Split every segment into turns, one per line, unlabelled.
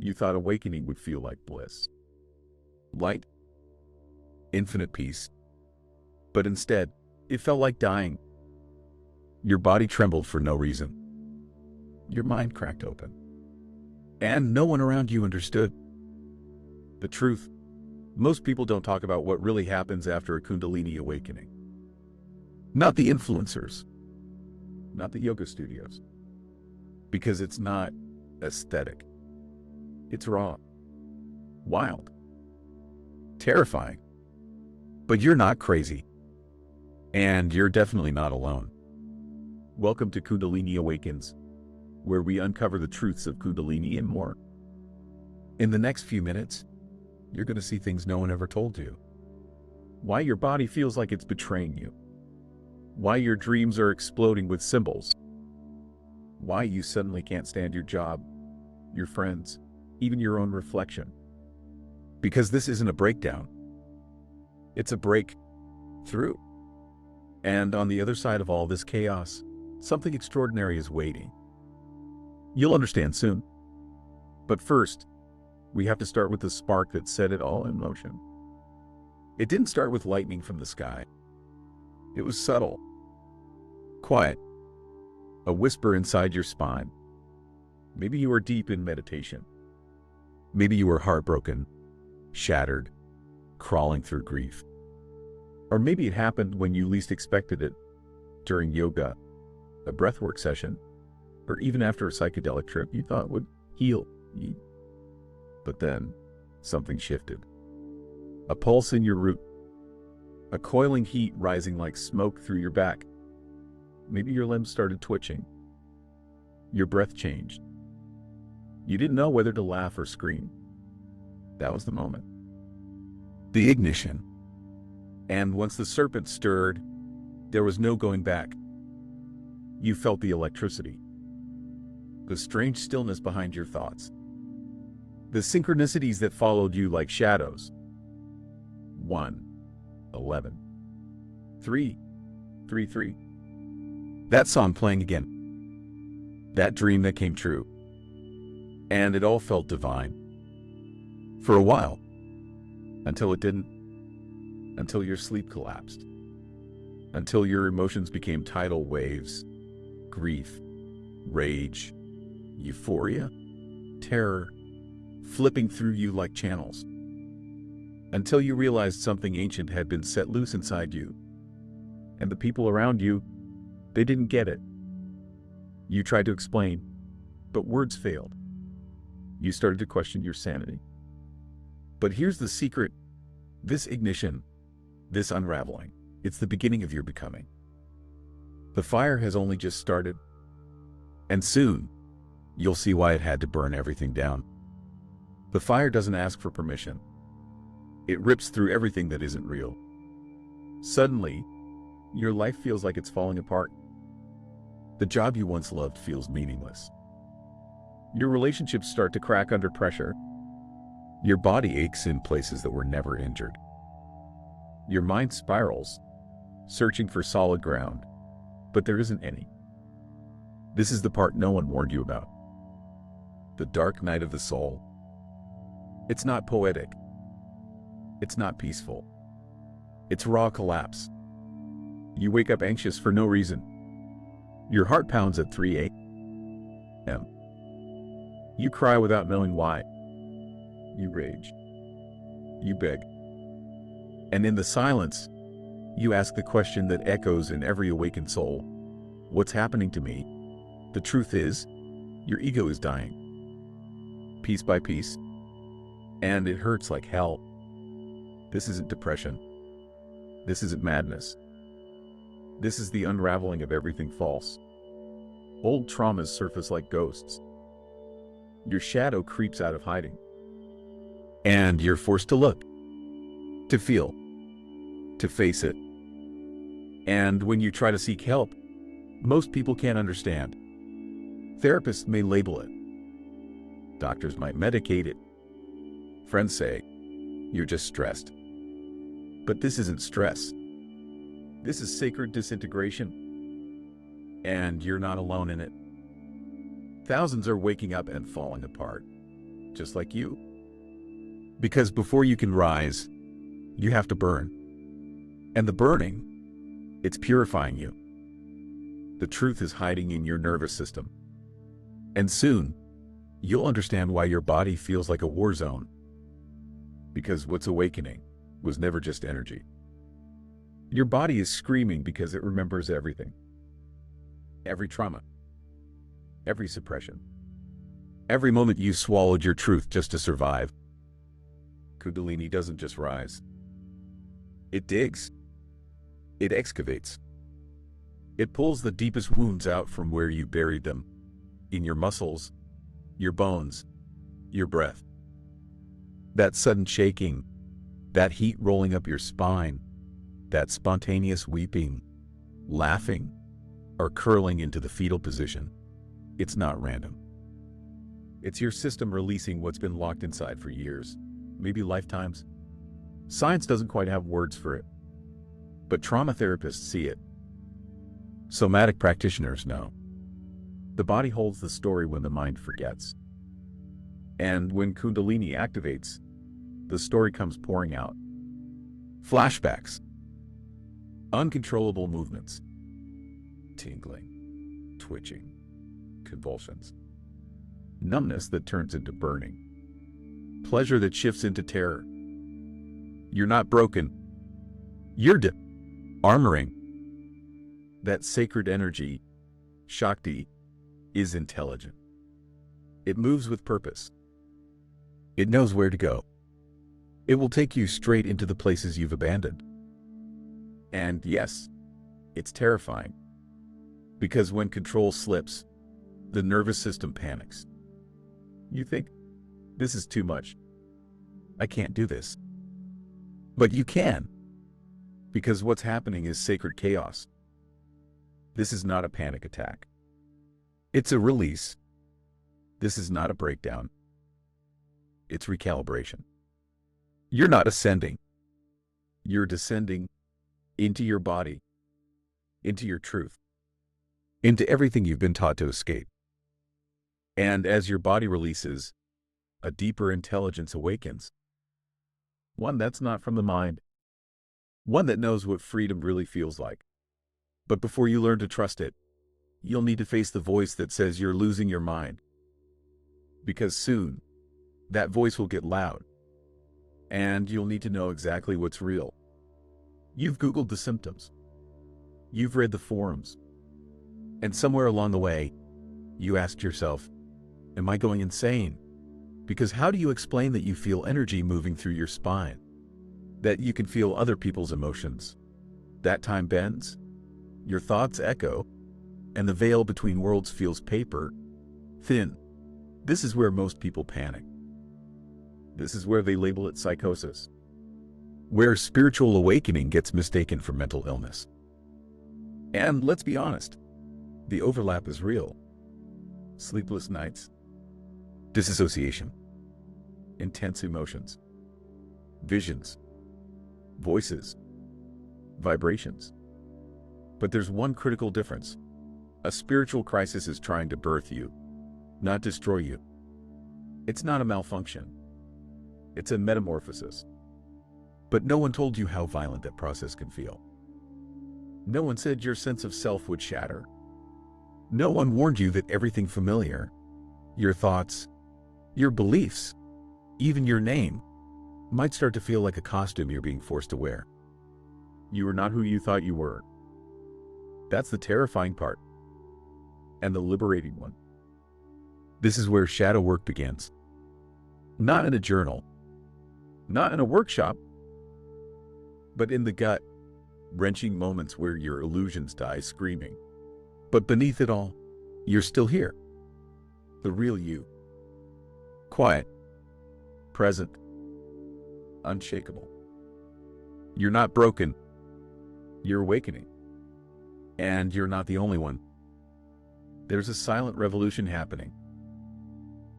You thought awakening would feel like bliss, light, infinite peace. But instead, it felt like dying. Your body trembled for no reason. Your mind cracked open. And no one around you understood. The truth, most people don't talk about what really happens after a Kundalini awakening. Not the influencers, not the yoga studios. Because it's not aesthetic. It's raw, wild, terrifying. But you're not crazy. And you're definitely not alone. Welcome to Kundalini Awakens, where we uncover the truths of Kundalini and more. In the next few minutes, you're going to see things no one ever told you. Why your body feels like it's betraying you. Why your dreams are exploding with symbols. Why you suddenly can't stand your job, your friends, even your own reflection. Because this isn't a breakdown. It's a breakthrough. And on the other side of all this chaos, something extraordinary is waiting. You'll understand soon. But first, we have to start with the spark that set it all in motion. It didn't start with lightning from the sky. It was subtle, quiet, a whisper inside your spine. Maybe you were deep in meditation. Maybe you were heartbroken, shattered, crawling through grief. Or maybe it happened when you least expected it, during yoga, a breathwork session, or even after a psychedelic trip you thought would heal you. But then, something shifted. A pulse in your root, a coiling heat rising like smoke through your back. Maybe your limbs started twitching. Your breath changed. You didn't know whether to laugh or scream. That was the moment. The ignition. And once the serpent stirred, there was no going back. You felt the electricity, the strange stillness behind your thoughts, the synchronicities that followed you like shadows. 1, 11, 3, 3, 3. That song playing again. That dream that came true. And it all felt divine. For a while. Until it didn't. Until your sleep collapsed. Until your emotions became tidal waves. Grief, rage, euphoria, terror, flipping through you like channels. Until you realized something ancient had been set loose inside you. And the people around you, they didn't get it. You tried to explain, but words failed. You started to question your sanity. But here's the secret. This ignition, this unraveling, it's the beginning of your becoming. The fire has only just started. And soon, you'll see why it had to burn everything down. The fire doesn't ask for permission. It rips through everything that isn't real. Suddenly, your life feels like it's falling apart. The job you once loved feels meaningless. Your relationships start to crack under pressure. Your body aches in places that were never injured. Your mind spirals, searching for solid ground, but there isn't any. This is the part no one warned you about. The dark night of the soul. It's not poetic. It's not peaceful. It's raw collapse. You wake up anxious for no reason. Your heart pounds at 3 a.m. You cry without knowing why. You rage. You beg. And in the silence, you ask the question that echoes in every awakened soul. What's happening to me? The truth is, your ego is dying. Piece by piece. And it hurts like hell. This isn't depression. This isn't madness. This is the unraveling of everything false. Old traumas surface like ghosts. Your shadow creeps out of hiding. And you're forced to look, to feel, to face it. And when you try to seek help, most people can't understand. Therapists may label it. Doctors might medicate it. Friends say, you're just stressed. But this isn't stress. This is sacred disintegration. And you're not alone in it. Thousands are waking up and falling apart. just like you. Because before you can rise, you have to burn. And the burning, it's purifying you. The truth is hiding in your nervous system. And soon, you'll understand why your body feels like a war zone. Because what's awakening was never just energy. Your body is screaming because it remembers everything. Every trauma. Every suppression. Every moment you swallowed your truth just to survive. Kundalini doesn't just rise. It digs. It excavates. It pulls the deepest wounds out from where you buried them. In your muscles, your bones, your breath. That sudden shaking, that heat rolling up your spine, that spontaneous weeping, laughing, or curling into the fetal position. It's not random. It's your system releasing what's been locked inside for years, maybe lifetimes. Science doesn't quite have words for it, but trauma therapists see it. Somatic practitioners know. The body holds the story when the mind forgets. And when Kundalini activates, the story comes pouring out. Flashbacks. Uncontrollable movements. Tingling. Twitching. Convulsions. Numbness that turns into burning. Pleasure that shifts into terror. You're not broken. You're armoring. That sacred energy, Shakti, is intelligent. It moves with purpose. It knows where to go. It will take you straight into the places you've abandoned. And yes, it's terrifying. Because when control slips, the nervous system panics. You think, this is too much. I can't do this. But you can. Because what's happening is sacred chaos. This is not a panic attack. It's a release. This is not a breakdown. It's recalibration. You're not ascending. You're descending into your body, into your truth, into everything you've been taught to escape. And as your body releases, a deeper intelligence awakens. One that's not from the mind. One that knows what freedom really feels like. But before you learn to trust it, you'll need to face the voice that says you're losing your mind. Because soon, that voice will get loud. And you'll need to know exactly what's real. You've Googled the symptoms. You've read the forums. And somewhere along the way, you asked yourself, am I going insane? Because how do you explain that you feel energy moving through your spine? That you can feel other people's emotions? That time bends? Your thoughts echo? And the veil between worlds feels paper thin? This is where most people panic. This is where they label it psychosis. Where spiritual awakening gets mistaken for mental illness. And let's be honest, the overlap is real. Sleepless nights, disassociation, intense emotions, visions, voices, vibrations. But there's one critical difference. A spiritual crisis is trying to birth you, not destroy you. It's not a malfunction. It's a metamorphosis. But no one told you how violent that process can feel. No one said your sense of self would shatter. No one warned you that everything familiar, your thoughts, your beliefs, even your name, might start to feel like a costume you're being forced to wear. You are not who you thought you were. That's the terrifying part. And the liberating one. This is where shadow work begins. Not in a journal. Not in a workshop. But in the gut, wrenching moments where your illusions die screaming. But beneath it all, you're still here. The real you. Quiet. Present. Unshakable. You're not broken. You're awakening. And you're not the only one. There's a silent revolution happening.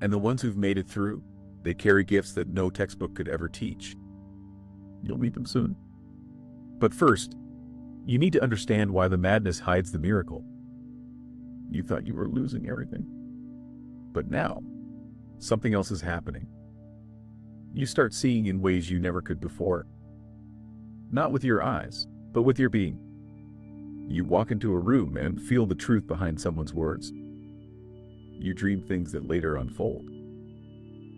And the ones who've made it through, they carry gifts that no textbook could ever teach. You'll meet them soon. But first, you need to understand why the madness hides the miracle. You thought you were losing everything. But now, something else is happening. You start seeing in ways you never could before. Not with your eyes, but with your being. You walk into a room and feel the truth behind someone's words. You dream things that later unfold.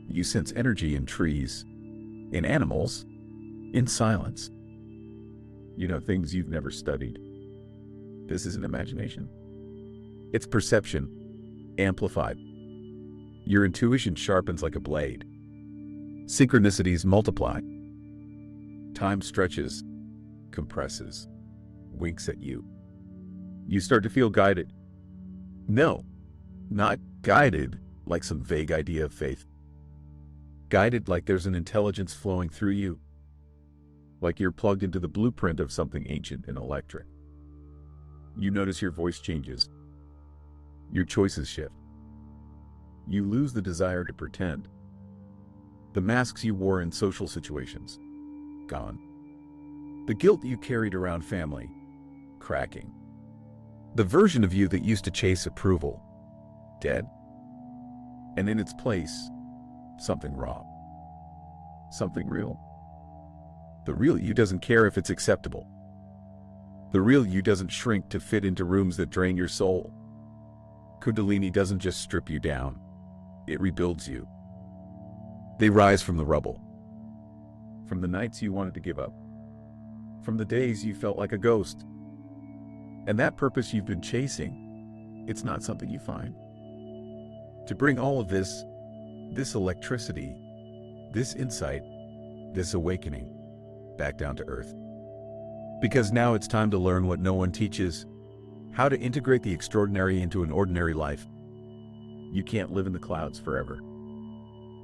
You sense energy in trees, in animals, in silence. You know things you've never studied. This isn't imagination. It's perception, amplified. Your intuition sharpens like a blade. Synchronicities multiply. Time stretches, compresses, winks at you. You start to feel guided. No, not guided like some vague idea of faith. Guided like there's an intelligence flowing through you. Like you're plugged into the blueprint of something ancient and electric. You notice your voice changes. Your choices shift. You lose the desire to pretend. The masks you wore in social situations, gone. The guilt you carried around family, cracking. The version of you that used to chase approval, dead. And in its place, something raw. Something real. The real you doesn't care if it's acceptable. The real you doesn't shrink to fit into rooms that drain your soul. Kundalini doesn't just strip you down, it rebuilds you. They rise from the rubble. From the nights you wanted to give up. From the days you felt like a ghost. And that purpose you've been chasing, it's not something you find. To bring all of this electricity, this insight, this awakening, back down to earth. Because now it's time to learn what no one teaches, how to integrate the extraordinary into an ordinary life. You can't live in the clouds forever.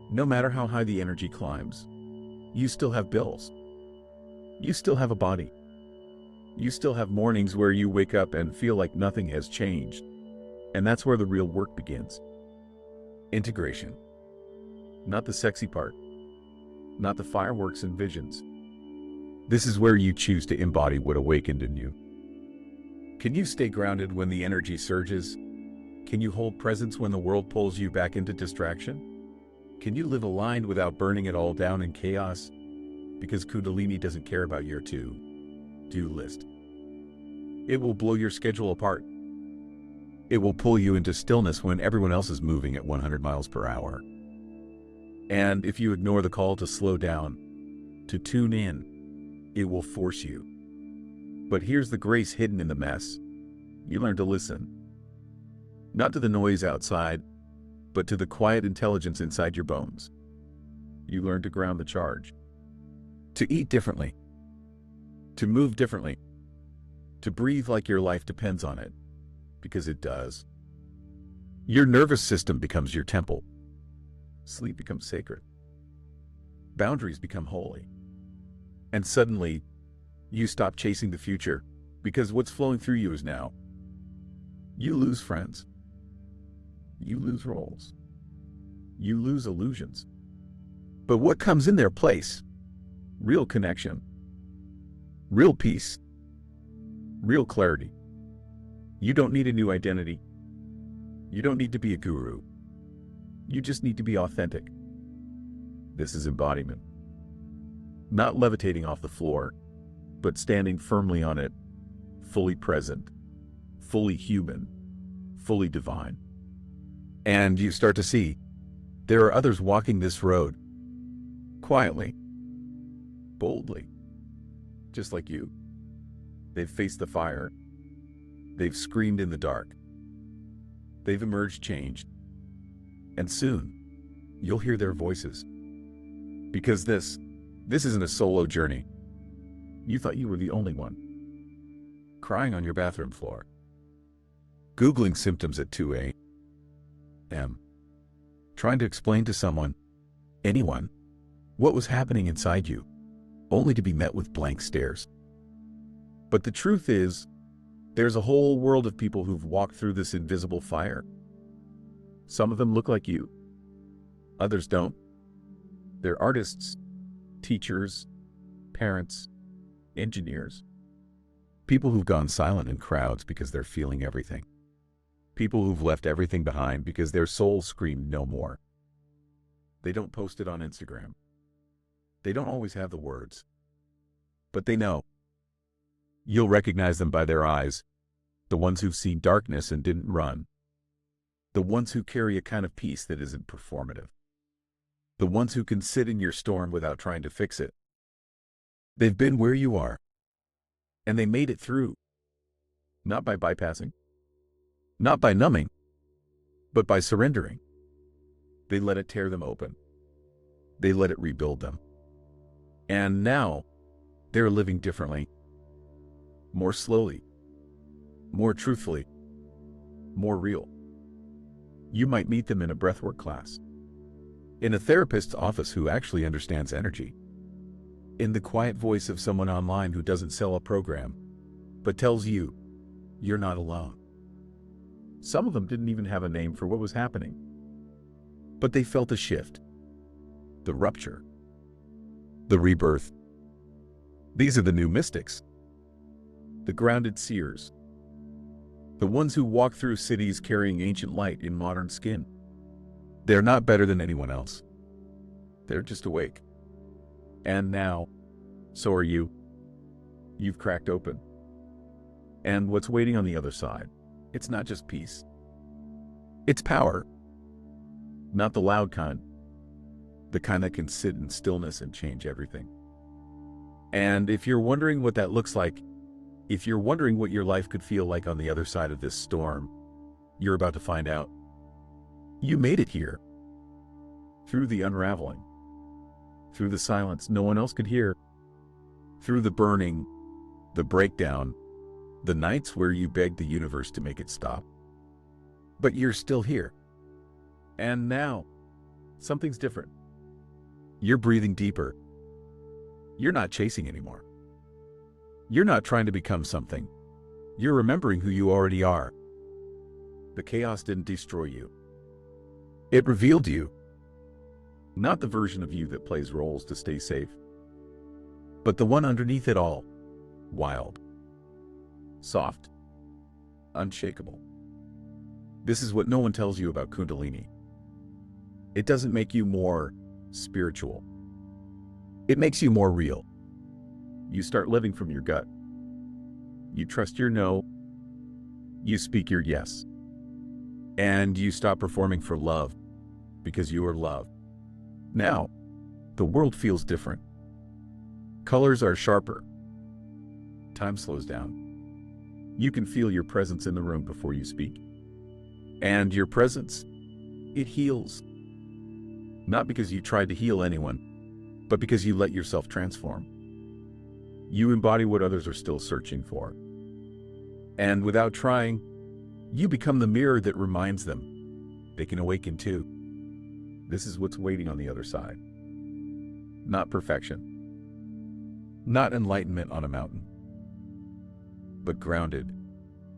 No matter how high the energy climbs, you still have bills. You still have a body. You still have mornings where you wake up and feel like nothing has changed. And that's where the real work begins. Integration. Not the sexy part. Not the fireworks and visions. This is where you choose to embody what awakened in you. Can you stay grounded when the energy surges? Can you hold presence when the world pulls you back into distraction? Can you live aligned without burning it all down in chaos? Because Kundalini doesn't care about your to-do list. It will blow your schedule apart. It will pull you into stillness when everyone else is moving at 100 miles per hour. And if you ignore the call to slow down, to tune in, it will force you. But here's the grace hidden in the mess. You learn to listen. Not to the noise outside, but to the quiet intelligence inside your bones. You learn to ground the charge. To eat differently. To move differently. To breathe like your life depends on it. Because it does. Your nervous system becomes your temple. Sleep becomes sacred. Boundaries become holy. And suddenly, you stop chasing the future, because what's flowing through you is now. You lose friends. You lose roles. You lose illusions. But what comes in their place? Real connection. Real peace. Real clarity. You don't need a new identity. You don't need to be a guru. You just need to be authentic. This is embodiment. Not levitating off the floor, but standing firmly on it, fully present, fully human, fully divine. And you start to see there are others walking this road, quietly, boldly, just like you. They've faced the fire. They've screamed in the dark. They've emerged changed. And soon, you'll hear their voices. Because this isn't a solo journey. You thought you were the only one. Crying on your bathroom floor. Googling symptoms at 2 a.m. Trying to explain to someone, anyone, what was happening inside you, only to be met with blank stares. But the truth is, there's a whole world of people who've walked through this invisible fire. Some of them look like you. Others don't. They're artists, teachers, parents, engineers. People who've gone silent in crowds because they're feeling everything. People who've left everything behind because their souls screamed no more. They don't post it on Instagram. They don't always have the words. But they know. You'll recognize them by their eyes. The ones who've seen darkness and didn't run. The ones who carry a kind of peace that isn't performative. The ones who can sit in your storm without trying to fix it. They've been where you are. And they made it through. Not by bypassing. Not by numbing. But by surrendering. They let it tear them open. They let it rebuild them. And now, they're living differently. More slowly. More truthfully. More real. You might meet them in a breathwork class. In a therapist's office who actually understands energy. In the quiet voice of someone online who doesn't sell a program, but tells you, you're not alone. Some of them didn't even have a name for what was happening. But they felt a shift. The rupture. The rebirth. These are the new mystics. The grounded seers. The ones who walk through cities carrying ancient light in modern skin. They're not better than anyone else. They're just awake. And now, so are you. You've cracked open. And what's waiting on the other side? It's not just peace. It's power. Not the loud kind. The kind that can sit in stillness and change everything. And if you're wondering what that looks like, if you're wondering what your life could feel like on the other side of this storm, you're about to find out. You made it here. Through the unraveling. Through the silence no one else could hear. Through the burning, the breakdown, the nights where you begged the universe to make it stop. But you're still here. And now, something's different. You're breathing deeper. You're not chasing anymore. You're not trying to become something. You're remembering who you already are. The chaos didn't destroy you. It revealed you. Not the version of you that plays roles to stay safe, but the one underneath it all. Wild. Soft. Unshakable. This is what no one tells you about Kundalini. It doesn't make you more spiritual. It makes you more real. You start living from your gut. You trust your no. You speak your yes. And you stop performing for love because you are love. Now, the world feels different. Colors are sharper. Time slows down. You can feel your presence in the room before you speak. And your presence, it heals. Not because you tried to heal anyone, but because you let yourself transform. You embody what others are still searching for. And without trying, you become the mirror that reminds them they can awaken too. This is what's waiting on the other side. Not perfection. Not enlightenment on a mountain. But grounded,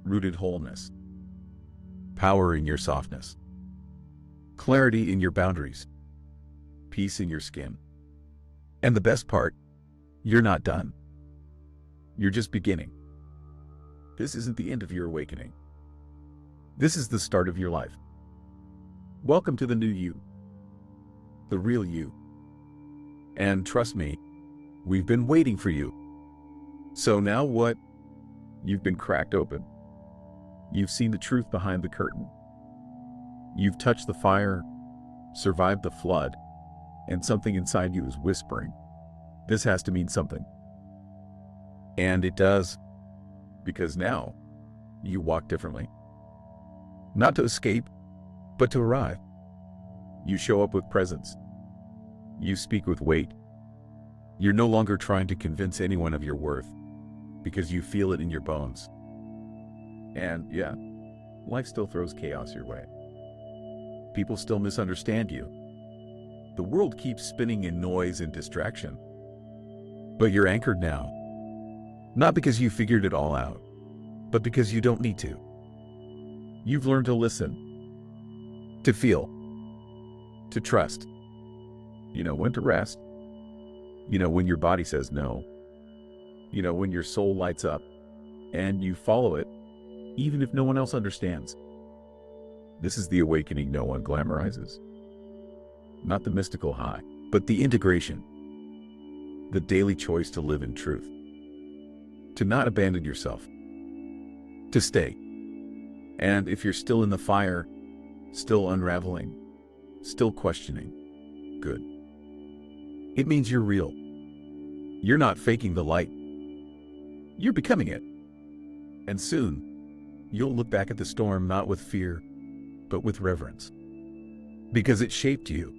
rooted wholeness. Power in your softness. Clarity in your boundaries. Peace in your skin. And the best part, you're not done. You're just beginning. This isn't the end of your awakening. This is the start of your life. Welcome to the new you. The real you. And trust me, we've been waiting for you. So now what? You've been cracked open. You've seen the truth behind the curtain. You've touched the fire, survived the flood, and something inside you is whispering, this has to mean something. And it does, because now you walk differently. Not to escape, but to arrive. You show up with presence. You speak with weight. You're no longer trying to convince anyone of your worth, because you feel it in your bones. And yeah, life still throws chaos your way. People still misunderstand you. The world keeps spinning in noise and distraction. But you're anchored now. Not because you figured it all out, but because you don't need to. You've learned to listen, to feel, to trust. You know when to rest. You know when your body says no. You know when your soul lights up, and you follow it, even if no one else understands. This is the awakening no one glamorizes. Not the mystical high, but the integration. The daily choice to live in truth. To not abandon yourself. To stay. And if you're still in the fire, still unraveling, still questioning, good. It means you're real. You're not faking the light. You're becoming it. And soon, you'll look back at the storm not with fear, but with reverence. Because it shaped you.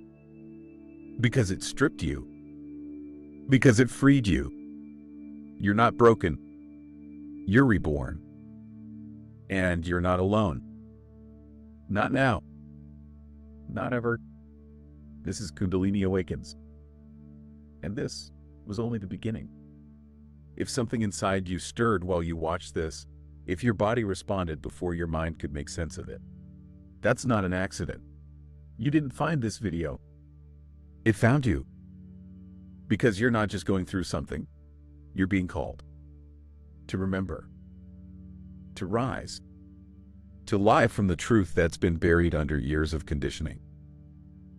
Because it stripped you. Because it freed you. You're not broken. You're reborn. And you're not alone. Not now. Not ever. This is Kundalini Awakens. And this was only the beginning. If something inside you stirred while you watched this, if your body responded before your mind could make sense of it, that's not an accident. You didn't find this video. It found you. Because you're not just going through something. You're being called. To remember. To rise. To lie from the truth that's been buried under years of conditioning.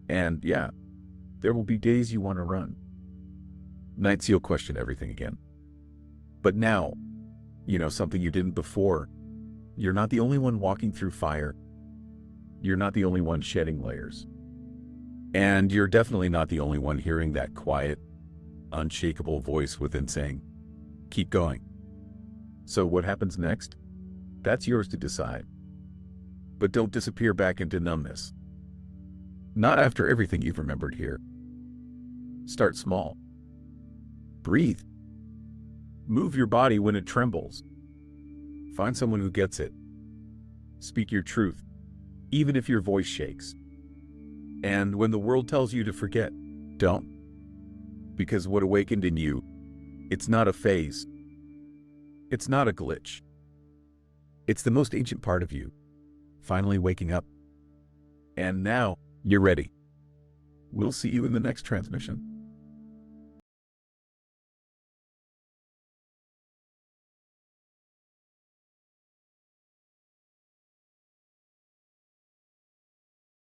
And yeah, there will be days you want to run. Nights you'll question everything again. But now, you know something you didn't before. You're not the only one walking through fire. You're not the only one shedding layers. And you're definitely not the only one hearing that quiet, unshakable voice within saying, keep going. So what happens next? That's yours to decide. But don't disappear back into numbness. Not after everything you've remembered here. Start small. Breathe. Move your body when it trembles. Find someone who gets it. Speak your truth, even if your voice shakes. And when the world tells you to forget, don't. Because what awakened in you, it's not a phase. It's not a glitch. It's the most ancient part of you, finally waking up. And now, you're ready. We'll see you in the next transmission.